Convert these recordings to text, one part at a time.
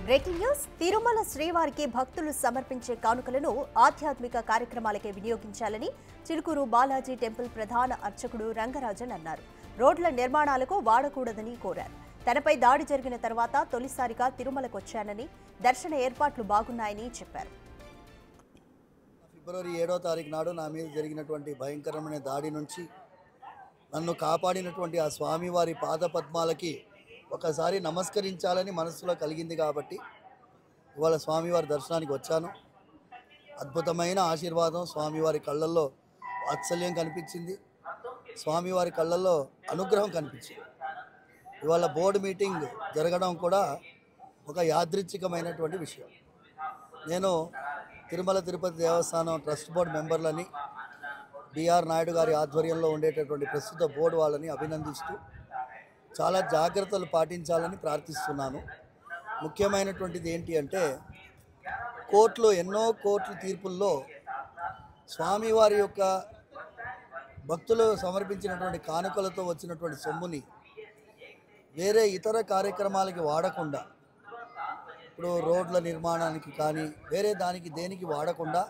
Breaking news Tirumala శ్రీవారికి భక్తులు సమర్పించే కానుకలను ఆధ్యాత్మిక కార్యక్రమాలకే వినియోగించాలని చిలుకూరు బాలాజీ టెంపుల్ ప్రధాన అర్చకుడు రంగరాజన్ అన్నారు. రోడ్ల నిర్మాణాలకు వాడకూడదని కోరారు. తనపై దాడి జరిగిన తర్వాత తొలిసారిగా తిరుమలకు వచ్చానని, దర్శన ఏర్పాట్లు బాగున్నాయని చెప్పారు. ఫిబ్రవరి 7వ తారీఖు నాడు నా మీద జరిగినటువంటి భయంకరమైన దాడి నుంచి నన్ను కాపాడినటువంటి ఆ స్వామివారి పాదపద్మాలకి ఒకసారి నమస్కరించాలని మనసులో కలిగింది కాబట్టి ఇవాళ స్వామివారి దర్శనానికి వచ్చాను. అద్భుతమైన ఆశీర్వాదం, స్వామివారి కళ్ళల్లో వాత్సల్యం కనిపించింది, స్వామివారి కళ్ళల్లో అనుగ్రహం కనిపించింది. ఇవాళ బోర్డు మీటింగ్ జరగడం కూడా ఒక యాదృచ్ఛికమైనటువంటి విషయం. నేను తిరుమల తిరుపతి దేవస్థానం ట్రస్ట్ బోర్డు మెంబర్లని, బిఆర్ నాయుడు గారి ఆధ్వర్యంలో ఉండేటటువంటి ప్రస్తుత బోర్డు వాళ్ళని అభినందిస్తూ చాలా జాగ్రత్తలు పాటించాలని ప్రార్థిస్తున్నాను. ముఖ్యమైనటువంటిది ఏంటి అంటే, ఎన్నో కోర్టు తీర్పుల్లో స్వామివారి యొక్క భక్తులు సమర్పించినటువంటి కానుకలతో వచ్చినటువంటి సొమ్ముని వేరే ఇతర కార్యక్రమాలకి వాడకుండా, ఇప్పుడు రోడ్ల నిర్మాణానికి కానీ వేరే దానికి దేనికి వాడకుండా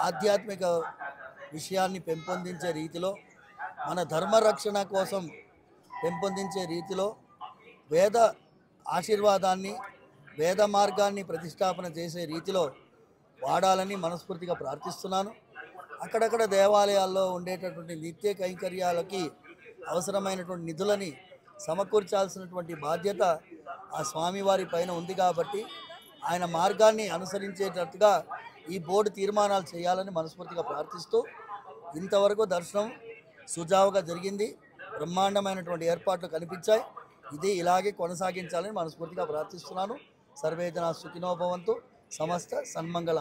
ఆధ్యాత్మిక విషయాన్ని పెంపొందించే రీతిలో, మన ధర్మరక్షణ కోసం పెంపొందించే రీతిలో వేద ఆశీర్వాదాన్ని, వేద మార్గాన్ని ప్రతిష్టాపన చేసే రీతిలో వాడాలని మనస్ఫూర్తిగా ప్రార్థిస్తున్నాను. అక్కడక్కడ దేవాలయాల్లో ఉండేటటువంటి నిత్య కైంకర్యాలకి అవసరమైనటువంటి నిధులని సమకూర్చాల్సినటువంటి బాధ్యత ఆ స్వామివారి పైన ఉంది కాబట్టి ఆయన మార్గాన్ని అనుసరించేటట్టుగా ఈ బోర్డు తీర్మానాలు చేయాలని మనస్ఫూర్తిగా ప్రార్థిస్తూ, ఇంతవరకు దర్శనం సుజావుగా జరిగింది, బ్రహ్మాండమైనటువంటి ఏర్పాట్లు కనిపించాయి. ఇది ఇలాగే కొనసాగించాలని మనస్ఫూర్తిగా ప్రార్థిస్తున్నాను. సర్వే జనా సుఖినో భవంతు. సమస్త సన్మంగళ.